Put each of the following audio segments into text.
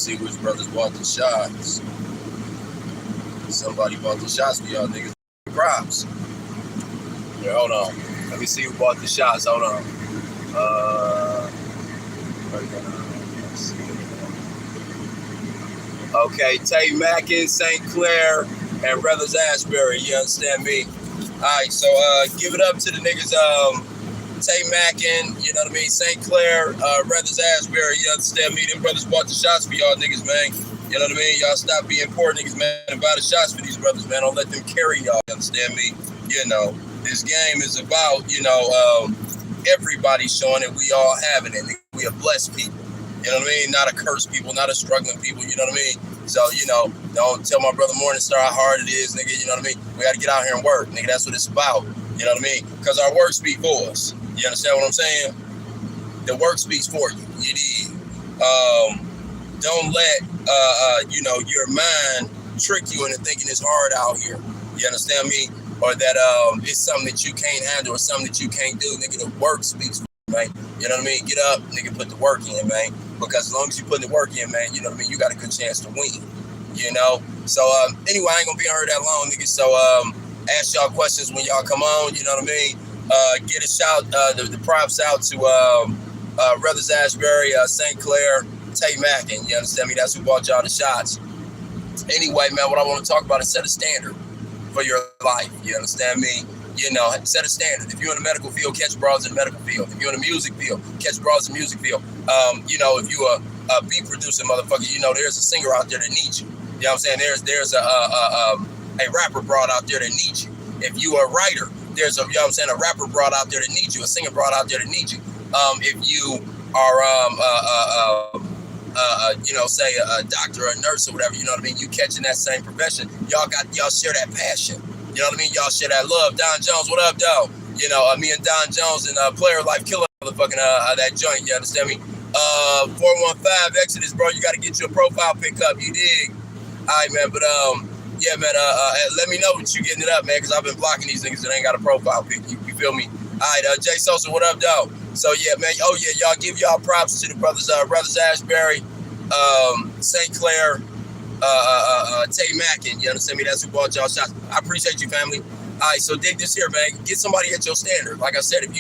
see which brothers bought the shots. Somebody bought the shots for y'all niggas. Props. Yeah, hold on. Let me see who bought the shots. Hold on. Okay, Tay Mackin, St. Clair, and Brothers Ashbury. You understand me? Alright, so give it up to the niggas, Tay Mackin, you know what I mean? St. Clair, Brothers Ashbury, you understand me? Them brothers bought the shots for y'all niggas, man. You know what I mean? Y'all stop being poor niggas, man, and buy the shots for these brothers, man. Don't let them carry y'all, you understand me? You know, this game is about, you know, everybody showing that we all having it. We are blessed people. You know what I mean? Not a cursed people, not a struggling people, you know what I mean? So, you know, don't tell my brother Morningstar how hard it is, nigga, you know what I mean? We got to get out here and work, nigga. That's what it's about, you know what I mean? Because our work speaks for us. You understand what I'm saying? The work speaks for you. You did. Don't let, you know, your mind trick you into thinking it's hard out here. You understand me? Or that it's something that you can't handle or something that you can't do. Nigga, the work speaks for you, man. You know what I mean? Get up, nigga, put the work in, man. Because as long as you put the work in, man, you know what I mean? You got a good chance to win, you know? So, anyway, I ain't gonna be on here that long, nigga. So, ask y'all questions when y'all come on, you know what I mean? Get a shout, the props out to Brothers Ashbury, St. Clair, Tay Mackin. You understand me? That's who bought y'all the shots. Anyway, man, what I want to talk about is set a standard for your life. You understand me? You know, set a standard. If you're in the medical field, catch bras in the medical field. If you're in the music field, catch bras in the music field. You know, if you're a beat producing motherfucker, you know, there's a singer out there that needs you. You know what I'm saying? There's a rapper broad out there that needs you. If you are a writer, there's a, you know what I'm saying, a rapper broad out there that needs you, a singer broad out there that needs you. If you are, you know, say a doctor or a nurse or whatever, you know what I mean? You catching that same profession. Y'all share that passion. You know what I mean? Y'all share that love. Don Jones, what up, dog? You know, me and Don Jones and Player Life Killer motherfucking that joint. You understand me? 415 Exodus, bro. You got to get your profile pick up. You dig? All right, man. But yeah, man. Let me know what you getting it up, man, because I've been blocking these niggas that ain't got a profile pick. You feel me? All right, Jay Sosa, what up, dog? So yeah, man. Oh yeah, y'all give y'all props to the brothers, Brothers Ashbury, St. Clair, Tay Mackin. You understand me? That's who bought y'all shots. I appreciate you, family. All right, so dig this here, man. Get somebody at your standard. Like I said, if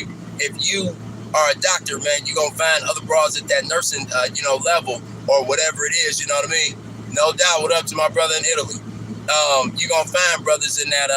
you are a doctor, man, you're gonna find other bras at that nursing, you know, level or whatever it is. You know what I mean? No doubt. What up to my brother in Italy? You're gonna find brothers in that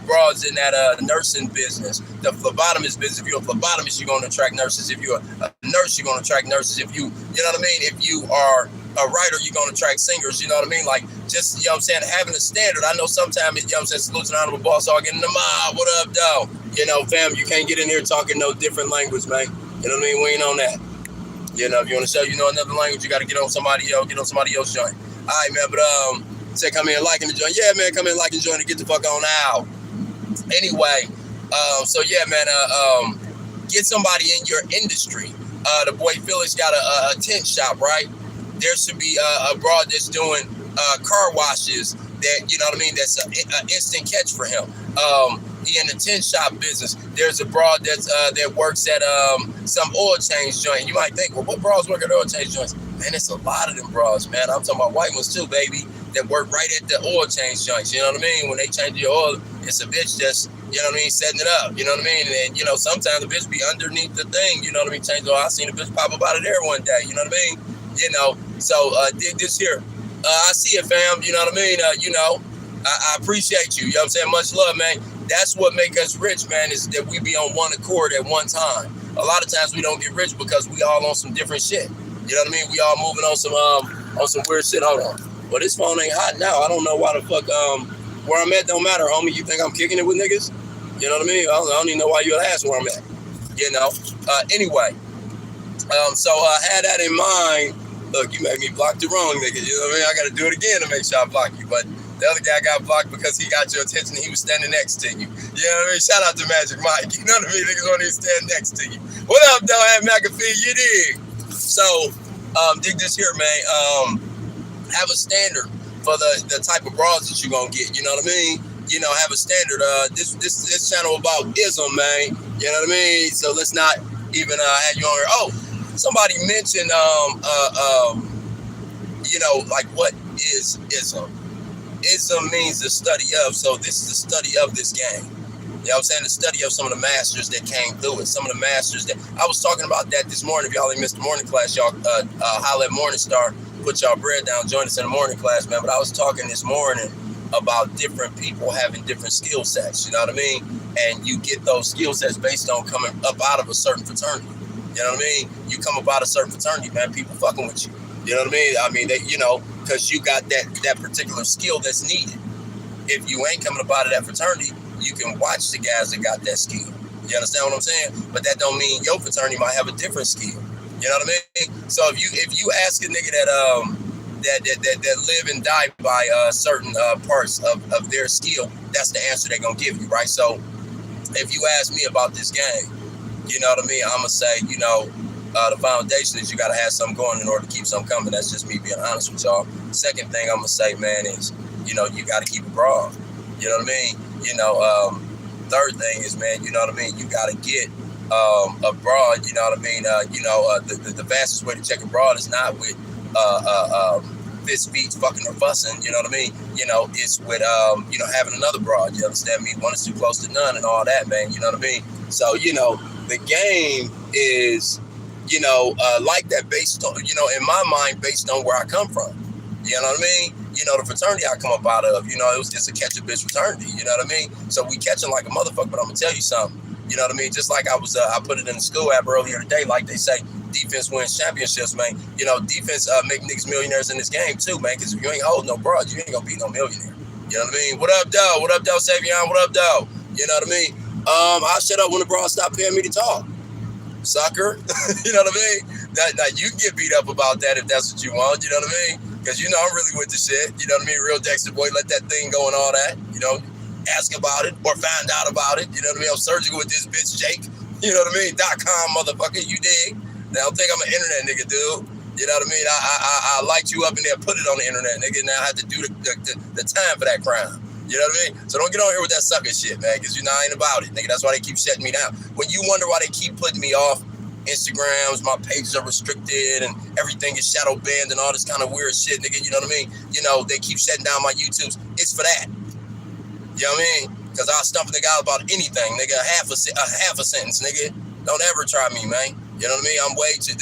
bras in that nursing business, the phlebotomist business. If you're a phlebotomist, you're gonna attract nurses. If you're a nurse, you're gonna attract nurses. If you know what I mean? If you are a writer, you're gonna attract singers. You know what I mean? Like, just, you know what I'm saying, having a standard. I know sometimes, you know what I'm saying, salute to Honorable Bosshogg in the mob. What up, dog? You know, fam, you can't get in here talking no different language, man. You know what I mean? We ain't on that. You know, if you want to show you know another language, you got to get on somebody else, else's joint. All right, man, but say come in liking the joint. Yeah, man, come in liking the joint and get the fuck on out. Anyway, so yeah, man, get somebody in your industry. The boy Felix got a tent shop, right? There should be a broad that's doing car washes that, you know what I mean, that's an instant catch for him. He in the tent shop business. There's a broad that's that works at some oil change joint. You might think, well, what bras work at oil change joints? Man, it's a lot of them bras, man. I'm talking about white ones too, baby, that work right at the oil change joints. You know what I mean? When they change your oil, it's a bitch that's, you know what I mean, setting it up. You know what I mean? And, you know, sometimes the bitch be underneath the thing. You know what I mean? Change oil. I seen a bitch pop up out of there one day. You know what I mean? You know, so dig this here. I see it, fam. You know what I mean? You know, I appreciate you. You know what I'm saying? Much love, man. That's what make us rich, man, is that we be on one accord at one time. A lot of times we don't get rich because we all on some different shit. You know what I mean? We all moving on some weird shit. Hold on. Well, this phone ain't hot now. I don't know why the fuck where I'm at don't matter, homie. You think I'm kicking it with niggas? You know what I mean? I don't even know why you would ask where I'm at. You know? Anyway. So I had that in mind. Look, you made me block the wrong nigga. You know what I mean? I got to do it again to make sure I block you. But the other guy got blocked because he got your attention and he was standing next to you. You know what I mean? Shout out to Magic Mike. You know what I mean? Niggas want to stand next to you. What up, though, at McAfee? You dig? So, dig this here, man. Have a standard for the type of bras that you're going to get. You know what I mean? You know, have a standard. This channel about ism, man. You know what I mean? So let's not even have you on here. Oh, somebody mentioned, you like what is ism? Ism means the study of. So this is the study of this game. You know what I'm saying? The study of some of the masters that came through it. Some of the masters that I was talking about that this morning. If y'all ain't missed the morning class, y'all holla at Morningstar. Put y'all bread down. Join us in the morning class, man. But I was talking this morning about different people having different skill sets. You know what I mean? And you get those skill sets based on coming up out of a certain fraternity. You know what I mean? You come up out of a certain fraternity, man. People fucking with you. You know what I mean? I mean, they, because you got that particular skill that's needed. If you ain't coming up out of that fraternity, you can watch the guys that got that skill. You understand what I'm saying? But that don't mean your fraternity might have a different skill. You know what I mean? So if you ask a nigga that live and die by certain parts of their skill, that's the answer they're gonna give you, right? So if you ask me about this game, you know what I mean? I'm gonna say, the foundation is you gotta have something going in order to keep something coming. That's just me being honest with y'all. Second thing I'm gonna say, man, is you gotta keep it broad. You know what I mean? Third thing is, man, you know what I mean? You gotta get abroad. You know what I mean? The fastest way to check abroad is not with fist beats, fucking or fussing. You know what I mean? It's with having another broad. You understand me? One is too close to none and all that, man. You know what I mean? So the game is like that based on in my mind based on where I come from. You know what I mean? The fraternity I come up out of, it was just a catch a bitch fraternity. You know what I mean? So we catching like a motherfucker, but I'm gonna tell you something. You know what I mean? Just like I put it in the school app earlier today, like they say, defense wins championships, man. Defense make niggas millionaires in this game too, man. Because if you ain't holding no broad, you ain't gonna be no millionaire. You know what I mean? What up, though? What up, though, Savion? What up, though? You know what I mean? I'll shut up when the broad stop paying me to talk. Sucker. You know what I mean? Now you can get beat up about that if that's what you want. You know what I mean? Because I'm really with the shit. You know what I mean? Real Dexter boy, let that thing go and all that. Ask about it or find out about it. You know what I mean? I'm surgical with this bitch, Jake. You know what I mean? .com, motherfucker. You dig? Now, I don't think I'm an internet nigga, dude. You know what I mean? I light you up in there, put it on the internet, nigga. Now I have to do the time for that crime. You know what I mean? So don't get on here with that sucker shit, man, because I ain't about it, nigga. That's why they keep shutting me down. When you wonder why they keep putting me off Instagrams, my pages are restricted and everything is shadow banned and all this kind of weird shit, nigga. You know what I mean? They keep shutting down my YouTubes. It's for that. You know what I mean? Because I'll stump a nigga out about anything, nigga. Half a sentence, nigga. Don't ever try me, man. You know what I mean? I'm way too.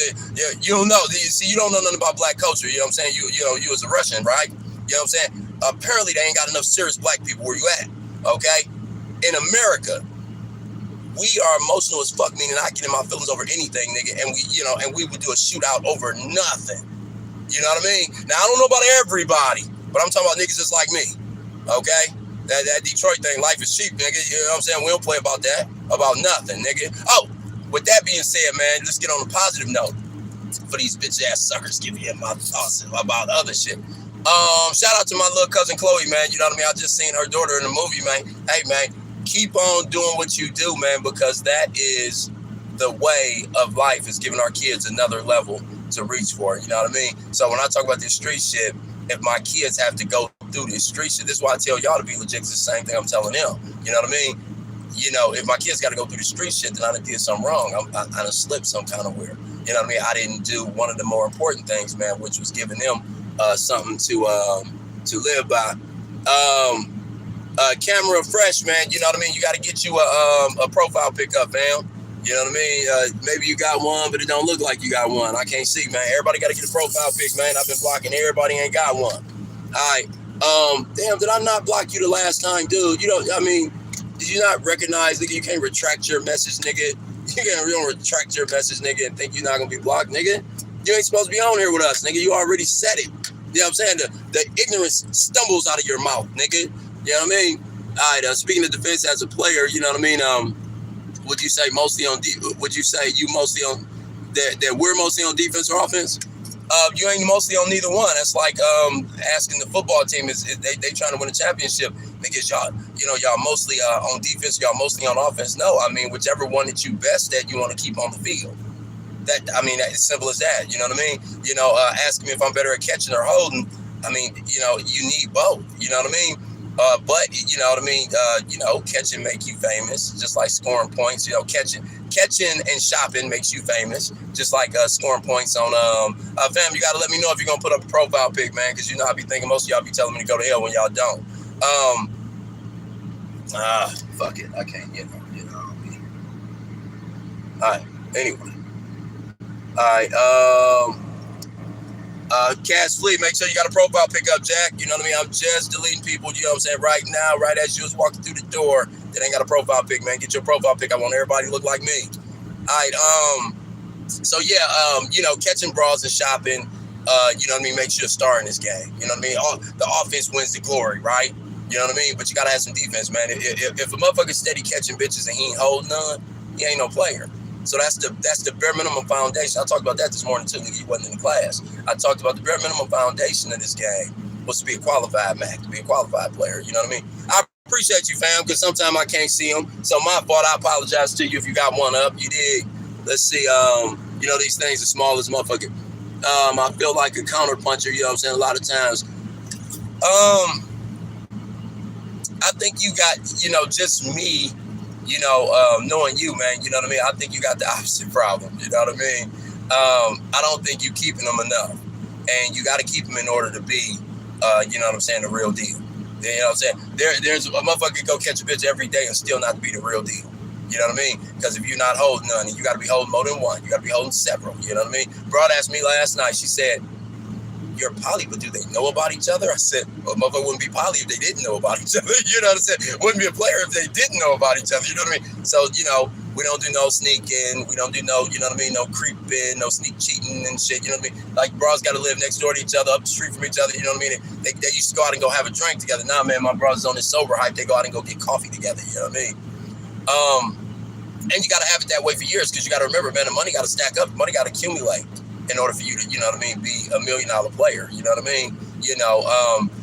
You don't know. See, you don't know nothing about black culture. You know what I'm saying? You as a Russian, right? You know what I'm saying? Apparently, they ain't got enough serious black people where you at. Okay? In America, we are emotional as fuck, meaning I get in my feelings over anything, nigga, and we would do a shootout over nothing. You know what I mean? Now, I don't know about everybody, but I'm talking about niggas just like me. Okay? That Detroit thing, life is cheap, nigga. You know what I'm saying? We don't play about that. About nothing, nigga. Oh, with that being said, man, let's get on a positive note. For these bitch-ass suckers giving me my thoughts about other shit. Shout out to my little cousin Chloe, man. You know what I mean? I just seen her daughter in the movie, man. Hey, man, keep on doing what you do, man, because that is the way of life, is giving our kids another level to reach for. You know what I mean? So when I talk about this street shit, if my kids have to go through this street shit, this is why I tell y'all to be legit. It's the same thing I'm telling them. You know what I mean? If my kids got to go through the street shit, then I done did something wrong. I done slipped some kind of weird. You know what I mean? I didn't do one of the more important things, man, which was giving them something to live by. Camera fresh, man. You know what I mean? You got to get you a profile pickup, fam. You know what I mean? Maybe you got one, but it don't look like you got one. I can't see, man. Everybody got to get a profile pic, man. I've been blocking everybody, ain't got one. All right. Damn, did I not block you the last time, dude? Did you not recognize, nigga, you can't retract your message, nigga? You don't retract your message, nigga, and think you're not going to be blocked, nigga? You ain't supposed to be on here with us, nigga. You already said it. You know what I'm saying? The ignorance stumbles out of your mouth, nigga. You know what I mean? All right, speaking of defense as a player, you know what I mean? Would you say mostly on would you say you mostly on that we're mostly on defense or offense? You ain't mostly on neither one. That's like asking the football team is they trying to win a championship. Niggas, y'all mostly on defense, y'all mostly on offense. No, I mean whichever one that you best at, you want to keep on the field. It's simple as that. You know what I mean? Asking me if I'm better at catching or holding. I mean, you need both. You know what I mean? But you know what I mean? Catching make you famous, just like scoring points. Catching catching and shopping makes you famous, just like scoring points on fam. You gotta let me know if you're gonna put up a profile pic, man, because you know I be thinking most of y'all be telling me to go to hell when y'all don't. Fuck it, I can't get on. All right, anyway. All right, Cass Fleet, make sure you got a profile pic up, Jack. You know what I mean? I'm just deleting people, you know what I'm saying, right now, right as you was walking through the door that ain't got a profile pic, man. Get your profile pic. I want everybody to look like me. All right, so yeah, you know, catching brawls and shopping, you know what I mean, makes you a star in this game. You know what I mean? The offense wins the glory, right? You know what I mean? But you gotta have some defense, man. If a motherfucker's steady catching bitches and he ain't holding none, he ain't no player. So that's the bare minimum foundation. I talked about that this morning too. He wasn't in the class. I talked about the bare minimum foundation of this game was to be a qualified Mac, to be a qualified player. You know what I mean? I appreciate you, fam, because sometimes I can't see them. So my fault. I apologize to you if you got one up. You did. Let's see. You know, these things are small as motherfucker. I feel like a counter puncher. You know what I'm saying? A lot of times. I think you got, you know, just me. You know, knowing you, man, you know what I mean? I think you got the opposite problem, you know what I mean? I don't think you keeping them enough. And you got to keep them in order to be, you know what I'm saying, the real deal. You know what I'm saying? There's a motherfucker go catch a bitch every day and still not be the real deal. You know what I mean? Because if you're not holding none, you got to be holding more than one. You got to be holding several, you know what I mean? Broad asked me last night, she said, you're poly, but do they know about each other? I said, well, motherfucker wouldn't be poly if they didn't know about each other. You know what I'm saying? Wouldn't be a player if they didn't know about each other. You know what I mean? So, you know, we don't do no sneaking. We don't do no, you know what I mean? No creeping, no sneak cheating and shit. You know what I mean? Like, bros got to live next door to each other, up the street from each other. You know what I mean? They used to go out and go have a drink together. Nah, man, my brothers on this sober hype. They go out and go get coffee together. You know what I mean? And you got to have it that way for years because you got to remember, man, the money got to stack up. The money got to accumulate in order for you to, you know what I mean, be $1 million player. You know what I mean? You know,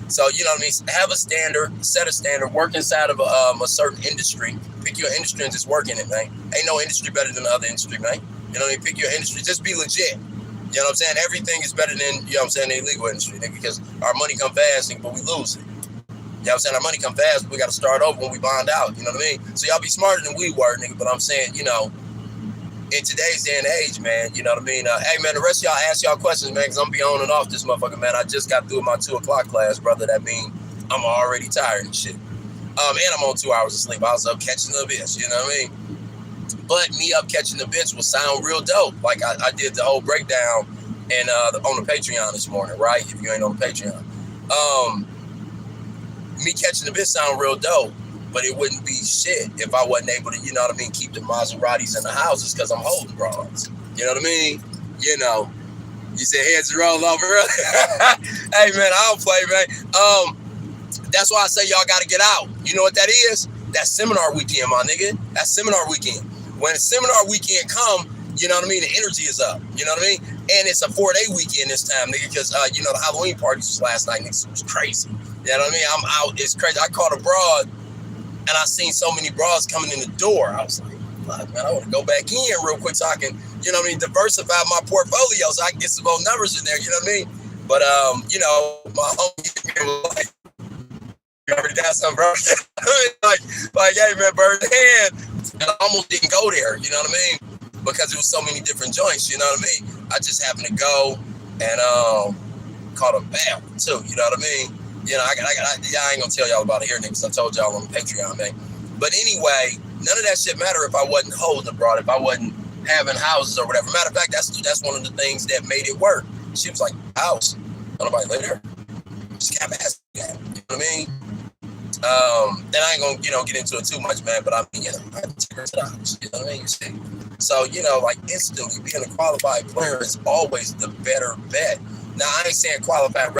so, you know what I mean? Have a standard, set a standard, work inside of a certain industry. Pick your industry and just work in it, man. Ain't no industry better than the other industry, man. You know what I mean? Pick your industry. Just be legit. You know what I'm saying? Everything is better than, you know what I'm saying, the illegal industry, nigga, because our money come fast, but we lose it. You know what I'm saying? Our money come fast, but we got to start over when we bond out. You know what I mean? So y'all be smarter than we were, nigga, but I'm saying, you know, in today's day and age, man, you know what I mean? Hey, man, the rest of y'all ask y'all questions, man, because I'm going to be on and off this motherfucker, man. I just got through my 2 o'clock class, brother. That mean I'm already tired and shit. And I'm on 2 hours of sleep. I was up catching the bitch, you know what I mean? But me up catching the bitch will sound real dope. Like I did the whole breakdown and on the Patreon this morning, right? If you ain't on the Patreon. Me catching the bitch sound real dope. But it wouldn't be shit if I wasn't able to, you know what I mean, keep the Maseratis in the houses because I'm holding bras. You know what I mean? You know, you said heads roll over. Hey, man, I don't play, man. That's why I say y'all got to get out. You know what that is? That's seminar weekend, my nigga. That's seminar weekend. When seminar weekend come, you know what I mean, the energy is up. You know what I mean? And it's a 4-day weekend this time, nigga, because, you know, the Halloween parties was last night, nigga. It was crazy. You know what I mean? I'm out. It's crazy. I caught a broad. And I seen so many bras coming in the door. I was like, fuck, man, I want to go back in real quick so I can, you know what I mean, diversify my portfolio so I can get some more numbers in there, you know what I mean? But, you know, my homie was like, you already got something, bro? like, hey, man, bird hand. And I almost didn't go there, you know what I mean? Because it was so many different joints, you know what I mean? I just happened to go and caught a bad one, too, you know what I mean? You know, I ain't gonna tell y'all about it here, niggas. I told y'all on the Patreon, man. But anyway, none of that shit matter if I wasn't holding abroad, if I wasn't having houses or whatever. Matter of fact, that's one of the things that made it work. She was like, house. Nobody live there. She got ass. You know what I mean? And I ain't gonna, you know, get into it too much, man. But I mean, you know, I take her to the house. You know what I mean? You see? So, you know, like instantly being a qualified player is always the better bet. Now, I ain't saying qualified